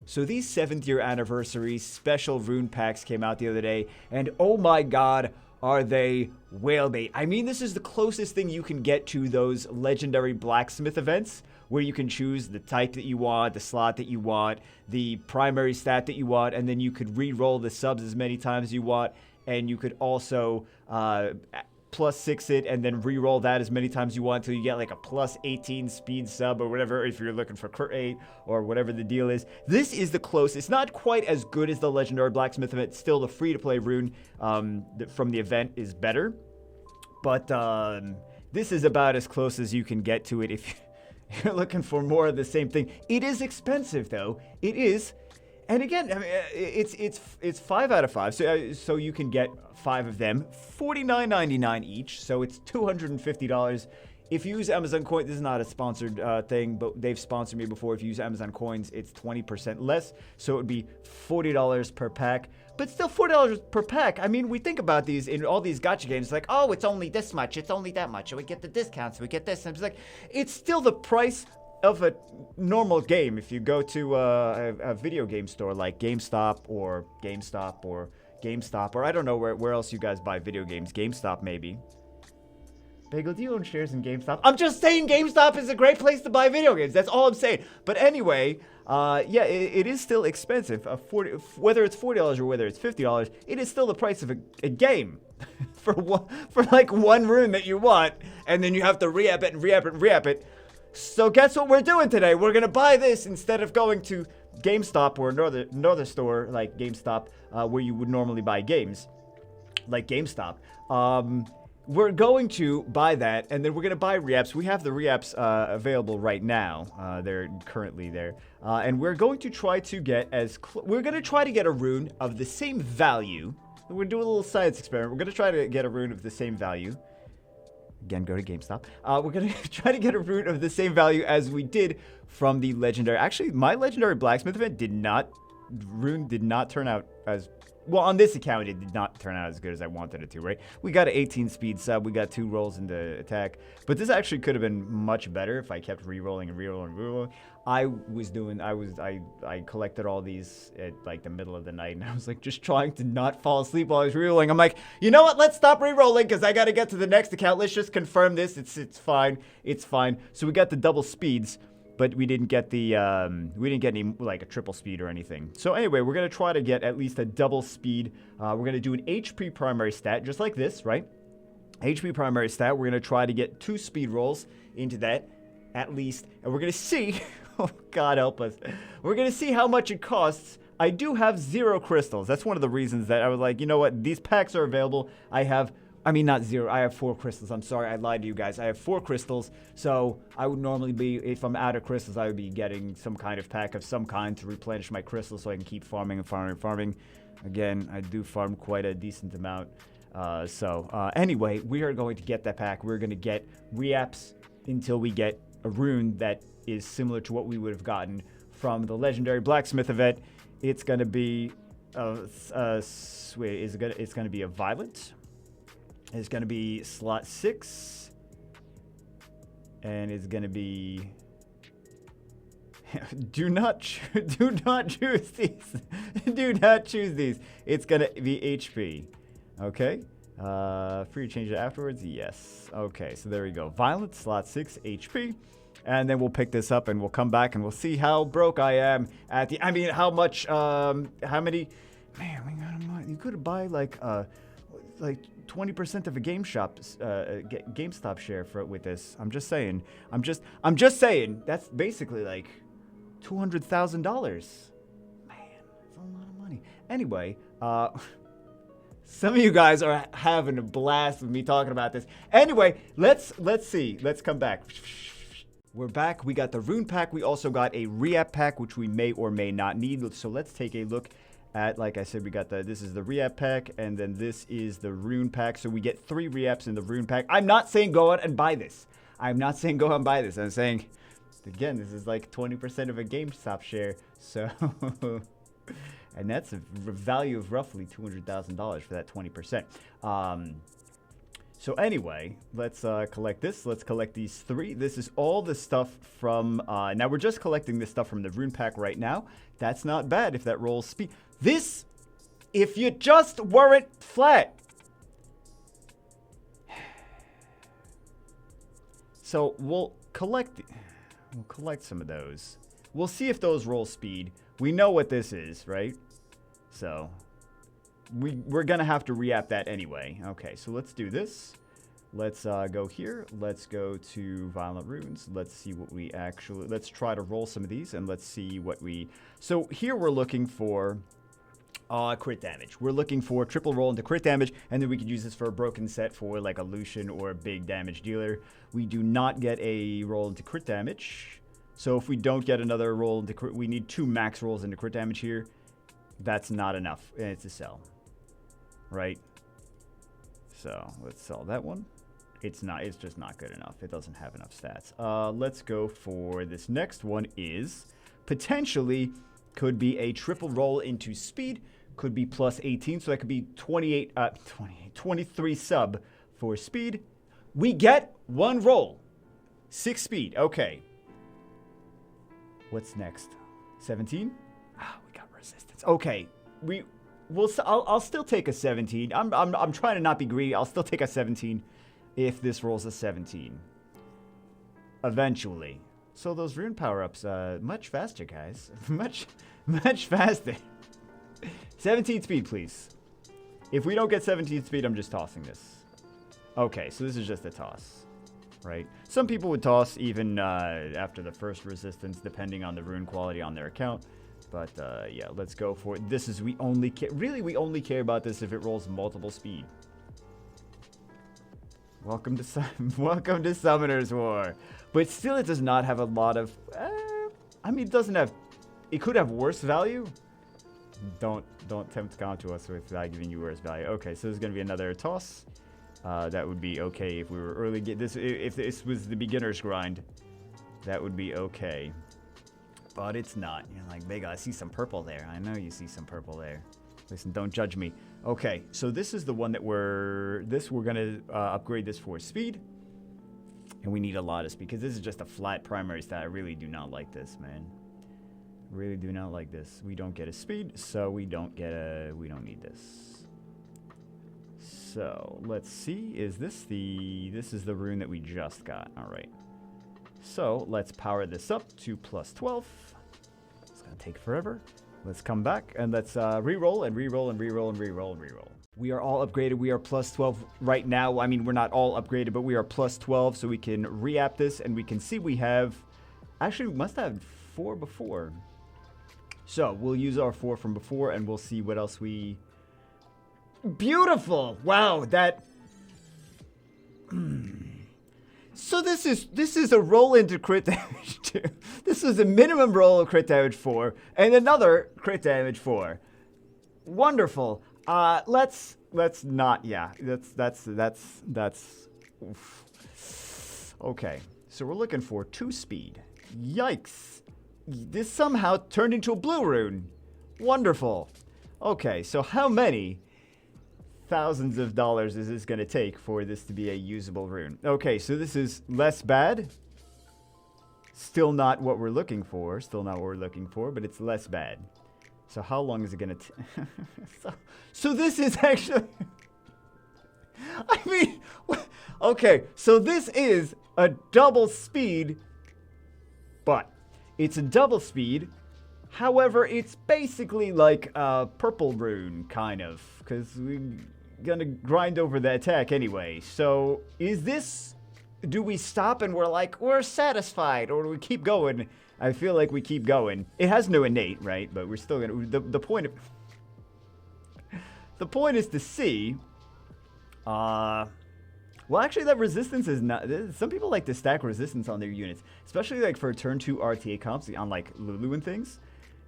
So these 7th year anniversary special rune packs came out the other day, and oh my god, are they whale bait. I mean, this is the closest thing you can get to those legendary blacksmith events where you can choose the type that you want, the slot that you want, the primary stat that you want, and then you could re-roll the subs as many times as you want, and you could also +6 it and then re-roll that as many times you want until you get like a +18 speed sub or whatever, if you're looking for crit 8 or whatever the deal is. This is the closest. It's not quite as good as the legendary blacksmith event. Still, the free-to-play rune from the event is better, but this is about as close as you can get to it if you're looking for more of the same thing. It is expensive though. It is. And again, I mean, it's 5 out of 5, so you can get 5 of them, $49.99 each, so it's $250. If you use Amazon Coins, this is not a sponsored thing, but they've sponsored me before. If you use Amazon Coins, it's 20% less, so it would be $40 per pack. But still, $40 per pack. I mean, we think about these in all these gacha games, like, oh, it's only this much, it's only that much, and we get the discounts, we get this, and it's like, it's still the price of a normal game. If you go to a video game store like Gamestop or I don't know where else you guys buy video games. GameStop maybe. Bagel, do you own shares in GameStop? I'm just saying GameStop is a great place to buy video games. That's all I'm saying. But anyway, yeah, it is still expensive. Whether it's $40 or whether it's $50, it is still the price of a game. for like one rune that you want, and then you have to re-app it and re-app it and re-app it. So guess what we're doing today? We're going to buy this instead of going to GameStop or another store like GameStop where you would normally buy games, like GameStop. We're going to buy that, and then we're going to buy re-apps. We have the re-apps available right now. They're currently there. And we're going to try to get we're going to try to get a rune of the same value. We're doing a little science experiment. We're going to try to get a rune of the same value. Again, go to GameStop. We're going to try to get a rune of the same value as we did from the legendary. Actually, my legendary blacksmith event did not turn out as well. On this account, it did not turn out as good as I wanted it to, right? We got an 18 speed sub. We got 2 rolls into attack. But this actually could have been much better if I kept re-rolling and re-rolling and re-rolling. I collected all these at like the middle of the night, and I was like just trying to not fall asleep while I was re-rolling. I'm like, you know what? Let's stop re-rolling because I got to get to the next account. Let's just confirm this. It's fine. It's fine. So we got the double speeds, but we didn't get any like a triple speed or anything. So anyway, we're gonna try to get at least a double speed. We're gonna do an HP primary stat just like this, right? HP primary stat. We're gonna try to get 2 speed rolls into that at least, and we're gonna see. Oh, God help us. We're going to see how much it costs. I do have 0 crystals. That's one of the reasons that I was like, you know what? These packs are available. I mean, not 0. I have 4 crystals. I'm sorry. I lied to you guys. I have 4 crystals. So I would normally be, if I'm out of crystals, I would be getting some kind of pack of some kind to replenish my crystals so I can keep farming and farming and farming. Again, I do farm quite a decent amount. Anyway, we are going to get that pack. We're going to get re-apps until we get a rune that is similar to what we would have gotten from the legendary blacksmith event. It's going to be it's going to be a violent. It's going to be slot 6, and it's going to be do not choose these. Do not choose these. It's going to be HP. Okay. Free to change it afterwards. Yes. Okay. So there we go. Violent slot 6 HP. And then we'll pick this up and we'll come back and we'll see how broke I am at the, I mean, how much, how many, man, we got a month. You could buy like 20% of a GameStop share with this. I'm just saying, that's basically like $200,000. Man, that's a lot of money. Anyway, some of you guys are having a blast with me talking about this. Anyway, let's see. Let's come back. We're back. We got the Rune Pack. We also got a re-app pack, which we may or may not need. So let's take a look at, like I said, we got this is the re-app pack, and then this is the Rune Pack. So we get 3 re-apps in the Rune Pack. I'm not saying go out and buy this. I'm not saying go out and buy this. I'm saying, again, this is like 20% of a GameStop share. So, and that's a value of roughly $200,000 for that 20%. So anyway, let's collect this. Let's collect these 3. This is all the stuff from... now we're just collecting this stuff from the Rune Pack right now. That's not bad if that rolls speed. This, if you just weren't flat. So we'll collect some of those. We'll see if those roll speed. We know what this is, right? So... We're going to have to re-app that anyway. Okay, so let's do this. Let's go here. Let's go to Violent Runes. Let's see what we actually... Let's try to roll some of these, and let's see what we... So here we're looking for crit damage. We're looking for triple roll into crit damage, and then we could use this for a broken set for like a Lucian or a big damage dealer. We do not get a roll into crit damage. So if we don't get another roll into crit... We need 2 max rolls into crit damage here. That's not enough. And it's a sell. Right? So let's sell that one. It's just not good enough. It doesn't have enough stats. Let's go for this next one is potentially could be a triple roll into speed. Could be plus 18. So that could be 23 sub for speed. We get 1 roll. 6 speed. Okay. What's next? 17? Ah, we got resistance. Okay. I'll still take a 17. I'm trying to not be greedy. I'll still take a 17 if this rolls a 17. Eventually. So those rune power-ups, much faster, guys. much faster. 17 speed, please. If we don't get 17 speed, I'm just tossing this. Okay, so this is just a toss. Right? Some people would toss even after the first resistance, depending on the rune quality on their account. But, yeah, let's go for it. This is, we only care about this if it rolls multiple speed. Welcome to Summoner's War. But still, it does not have a lot of, I mean, it could have worse value. Don't tempt God to us with giving you worse value. Okay, so there's going to be another toss. That would be okay if we were early. If this was the beginner's grind, that would be okay. But it's not. You're like, Big, I see some purple there. I know you see some purple there. Listen, don't judge me. Okay, so this is the one that we're going to upgrade this for speed. And we need a lot of speed, because this is just a flat primary stat. I really do not like this, man. Really do not like this. We don't get a speed, so we don't need this. So, let's see. This is the rune that we just got. All right. So, let's power this up to plus 12. It's going to take forever. Let's come back, and let's re-roll, and re-roll, and re-roll, and re-roll, and re-roll. We are all upgraded. We are plus 12 right now. I mean, we're not all upgraded, but we are plus 12, so we can re-app this, and we can see we have... Actually, we must have 4 before. So, we'll use our 4 from before, and we'll see what else we... Beautiful! Wow, that... So this is a roll into crit damage 2. This is a minimum roll of crit damage 4, and another crit damage 4. Wonderful. Let's not. Yeah, that's. Oof. Okay, so we're looking for 2 speed. Yikes! This somehow turned into a blue rune. Wonderful. Okay, so how many thousands of dollars is this going to take for this to be a usable rune? Okay, so this is less bad. Still not what we're looking for. But it's less bad. So how long is it going to so this is actually... I mean... Okay, so this is a double speed. But it's a double speed. However, it's basically like a purple rune, kind of. Because we're going to grind over the attack anyway. So, is this... Do we stop and we're satisfied? Or do we keep going? I feel like we keep going. It has no innate, right? But we're still going to... The point of... The point is to see... Well, actually, that resistance is not... Some people like to stack resistance on their units. Especially like for turn 2 RTA comps on like Lulu and things.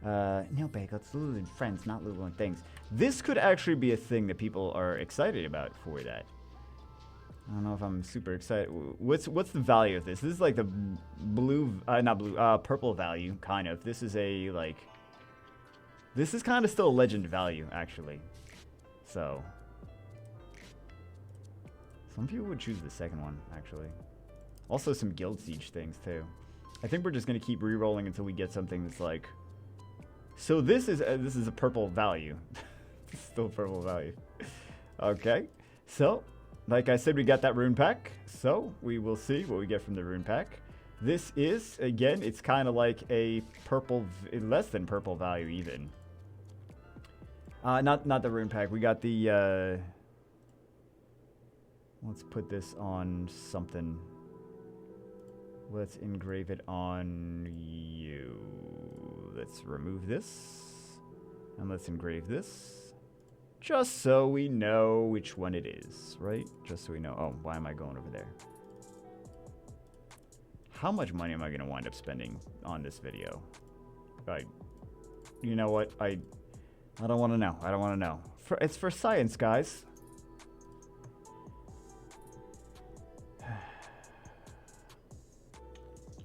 No, Bagel, it's Lulu and Friends, not Lulu and Things. This could actually be a thing that people are excited about for that. I don't know if I'm super excited. What's the value of this? This is like the purple value, kind of. This is a, like... This is kind of still a legend value, actually. So Some people would choose the second one, actually. Also some Guild Siege things, too. I think we're just going to keep re-rolling until we get something that's like... So this is a purple value. Still purple value. Okay. So, like I said, we got that Rune Pack. So, we will see what we get from the Rune Pack. This is, again, it's kind of like a purple... less than purple value, even. Not the Rune Pack. We got the... let's put this on something... Let's engrave it on you. Let's remove this. And let's engrave this. Just so we know which one it is, right? Just so we know. Oh, why am I going over there? How much money am I going to wind up spending on this video? You know what? I don't want to know. I don't want to know. It's for science, guys.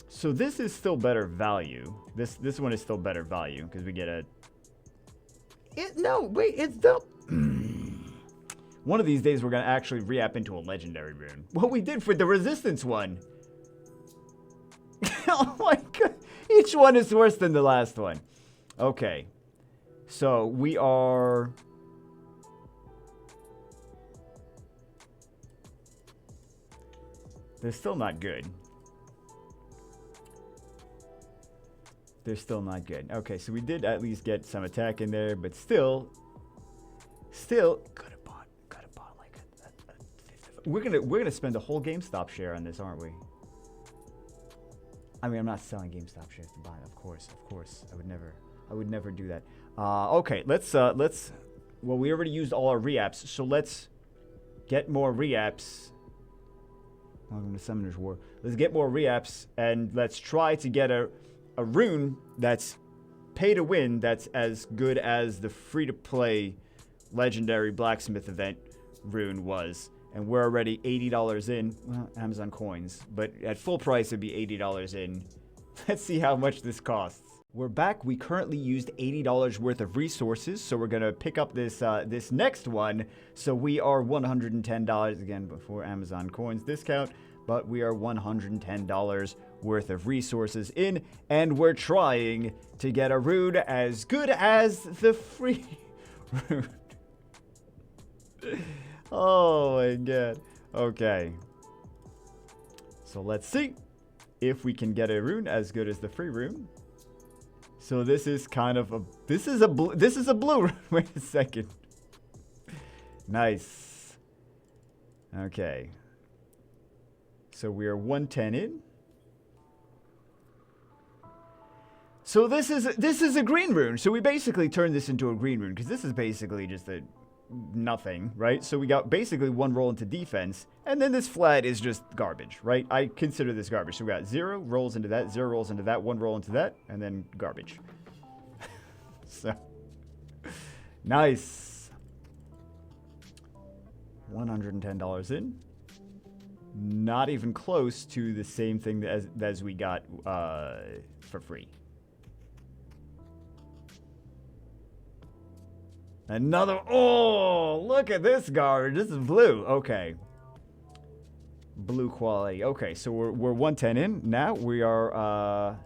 So this is still better value. This one is still better value because we get a... No, wait, it's the... One of these days we're going to actually re-app into a legendary rune. What we did for the resistance one. Oh my god. Each one is worse than the last one. Okay. So we are... They're still not good. They're still not good. Okay, so we did at least get some attack in there, but still could have bought like we're gonna spend a whole GameStop share on this, aren't we? I mean, I'm not selling GameStop shares to buy it, of course. I would never do that. Okay, let's well, we already used all our re-apps, so let's get more re-apps. Welcome to Summoner's War. Let's get more re-apps and let's try to get a rune that's pay to win, that's as good as the free-to-play legendary blacksmith event rune was. And we're already $80 in. Well, Amazon coins. But at full price, it'd be $80 in. Let's see how much this costs. We're back. We currently used $80 worth of resources. So we're going to pick up this this next one. So we are $110 again before Amazon coins discount. But we are $110 worth of resources in. And we're trying to get a rune as good as the free rune. Oh my god. Okay. So let's see if we can get a rune as good as the free rune. So this is kind of a this is a blue rune. Wait a second. Nice. Okay. So we are 110 in. So this is a green rune. So we basically turned this into a green rune because this is basically just a nothing, right? So we got basically one roll into defense, and then this flat is just garbage, right? I consider this garbage. So we got 0 rolls into that, 0 rolls into that, 1 roll into that, and then garbage. So nice. $110 in. Not even close to the same thing as we got for free. Another, oh, look at this garbage. This is blue. Okay. Blue quality. Okay, so we're 110 in. Now we are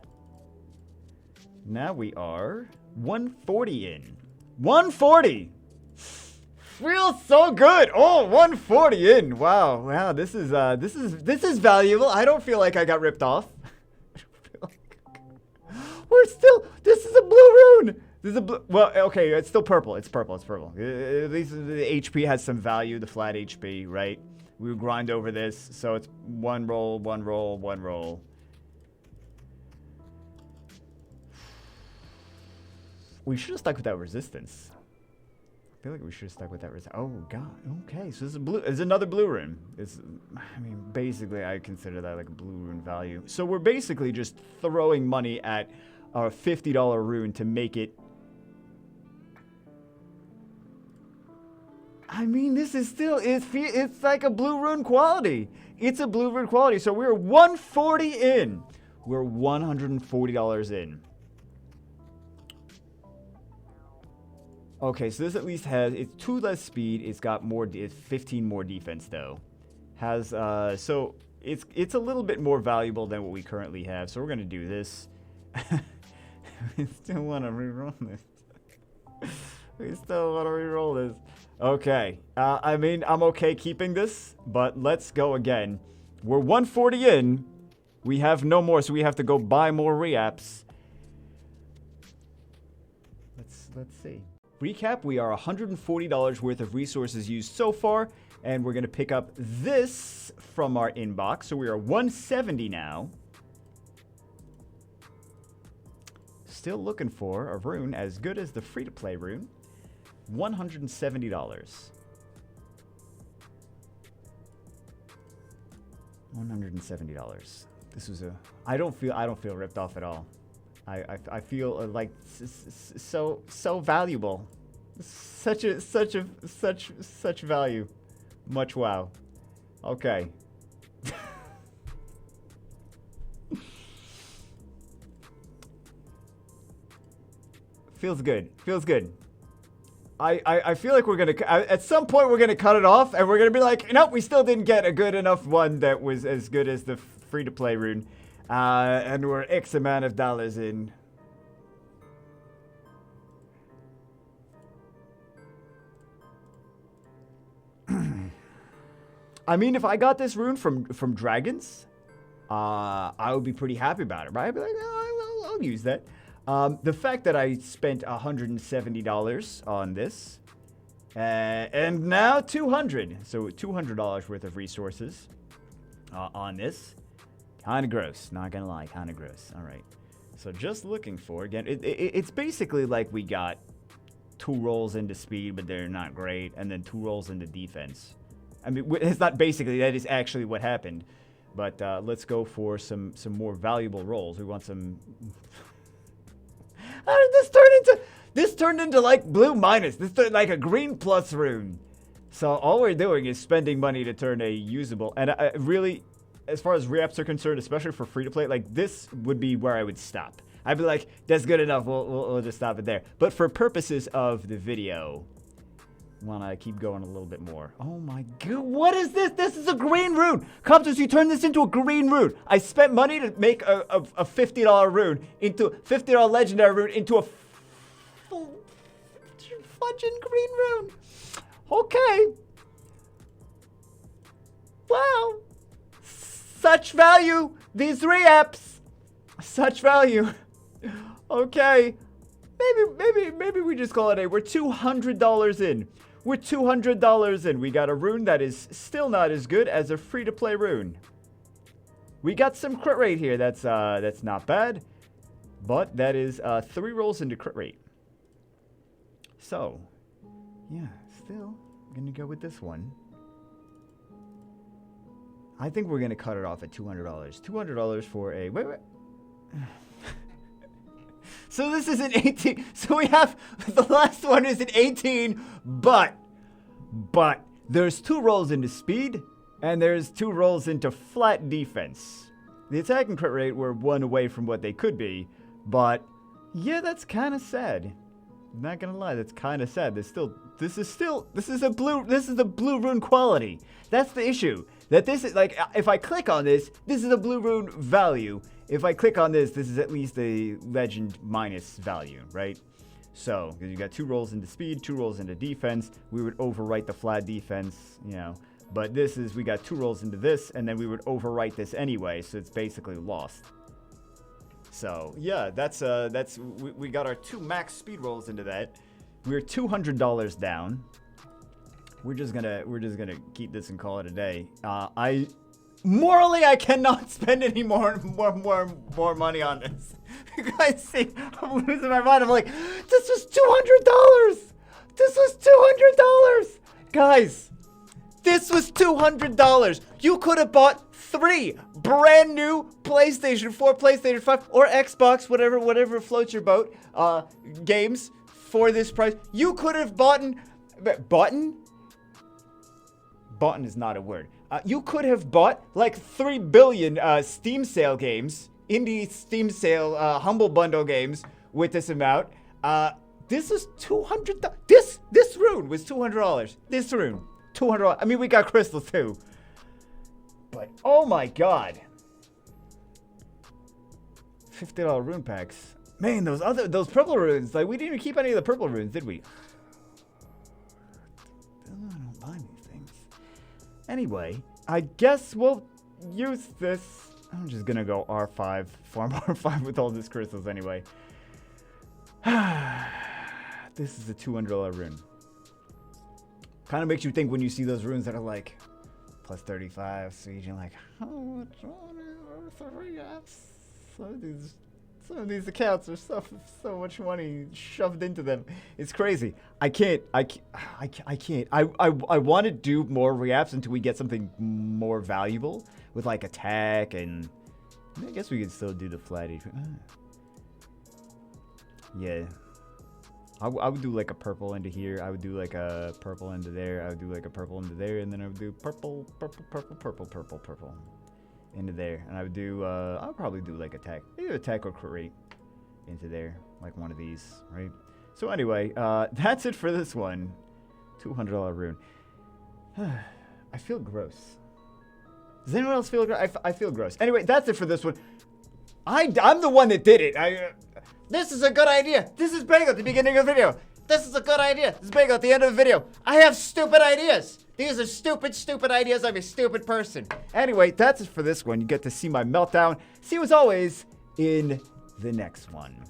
140 in. 140. Feels so good. Oh, 140 in. Wow. Wow, this is valuable. I don't feel like I got ripped off. This is a blue rune. This is a blue, well, okay, it's still purple. It's purple. At least the HP has some value, the flat HP, right? We would grind over this, so it's 1 roll, 1 roll, 1 roll. We should have stuck with that resistance. I feel like we should have stuck with that resistance. Oh, God. Okay, so this is blue. It's another blue rune. I mean, basically, I consider that like a blue rune value. So we're basically just throwing money at our $50 rune to make it. I mean, this is still, it's like a blue rune quality. It's a blue rune quality. So we're 140 in. We're $140 in. Okay, so this at least has, it's 2 less speed. It's got more, it's 15 more defense though. has, so it's a little bit more valuable than what we currently have. So we're going to do this. We still want to reroll this. We still want to reroll this. Okay. I mean, I'm okay keeping this, but let's go again. We're 140 in. We have no more, so we have to go buy more reaps. Let's see. Recap, we are $140 worth of resources used so far, and we're going to pick up this from our inbox. So we are 170 now. Still looking for a rune as good as the free-to-play rune. $170. $170. This was a. I don't feel ripped off at all. I feel like so valuable. Such value. Much wow. Okay. Feels good. Feels good. I feel like we're gonna at some point we're gonna cut it off and we're gonna be like, nope, we still didn't get a good enough one that was as good as the free-to-play rune, and we're X amount of dollars in. I mean, if I got this rune from dragons, I would be pretty happy about it, right? I'd be like, oh, I'll use that. The fact that I spent $170 on this, and now $200, so $200 worth of resources on this, kind of gross. Not gonna lie, kind of gross. All right, so just looking for again, it's basically like we got 2 rolls into speed, but they're not great, and then 2 rolls into defense. I mean, it's not basically, that is actually what happened. But let's go for some more valuable rolls. We want some. How did this turn into? This turned into like blue minus. This turned like a green plus rune. So all we're doing is spending money to turn a usable. And I really, as far as reaps are concerned, especially for free to play, like this would be where I would stop. I'd be like, that's good enough. We'll just stop it there. But for purposes of the video, want to keep going a little bit more. Oh my god, what is this? This is a green rune. Compters, you turned this into a green rune. I spent money to make a $50 rune into $50 legendary rune into a fudging green rune. Okay. Wow. Such value. These reaps. Such value. Okay. Maybe we just call it a. We're $200 in. We're $200 in. We got a rune that is still not as good as a free-to-play rune. We got some crit rate here. That's not bad, but that is 3 rolls into crit rate. So, yeah, still gonna go with this one. I think we're gonna cut it off at $200. $200 for a wait. So this is an 18. So we have the last one is an 18, but there's 2 rolls into speed and there's 2 rolls into flat defense. The attack and crit rate were 1 away from what they could be, but yeah, that's kind of sad. I'm not gonna lie, that's kind of sad. This is a blue rune quality. That's the issue. That this is like, if I click on this is a blue rune value. If I click on this is at least a legend minus value, right? So, because you got 2 rolls into speed, 2 rolls into defense, we would overwrite the flat defense, you know. But this is, we got 2 rolls into this, and then we would overwrite this anyway, so it's basically lost. So, yeah, we got our 2 max speed rolls into that. We're $200 down. We're just gonna keep this and call it a day. Morally, I cannot spend any more money on this. You guys see, I'm losing my mind. I'm like, this was $200. This was $200, guys. This was $200. You could have bought 3 brand new PlayStation 4, PlayStation 5, or Xbox, whatever floats your boat, games for this price. You could have bought. Bought is not a word. You could have bought like 3 billion Steam sale games, indie Steam sale Humble Bundle games with this amount. This was $200. This rune was $200. This rune, $200. I mean, we got crystals too. But, oh my god. $50 rune packs. Man, those purple runes, like, we didn't even keep any of the purple runes, did we? I don't buy these things. Anyway, I guess we'll use this. I'm just gonna go R5, farm R5 with all these crystals anyway. This is a $200 rune. Kind of makes you think when you see those runes that are like plus 35, so you're like, how much money? Some of these accounts are so much money shoved into them. It's crazy. I can't. I want to do more reaps until we get something more valuable with like attack, and I guess we could still do the flat. Yeah. I would do like a purple into here. I would do like a purple into there. I would do like a purple into there, and then I would do purple into there. And I would do, I'll probably do like attack, either attack or create into there, like one of these, right? So anyway, that's it for this one. $200 rune. I feel gross. Does anyone else feel gross? I feel gross. Anyway, that's it for this one. I'm the one that did it. This is a good idea. This is Bagel at the beginning of the video. This is a good idea. This is Bagel at the end of the video. I have stupid ideas. These are stupid ideas. I'm a stupid person. Anyway, that's it for this one. You get to see my meltdown. See you as always in the next one.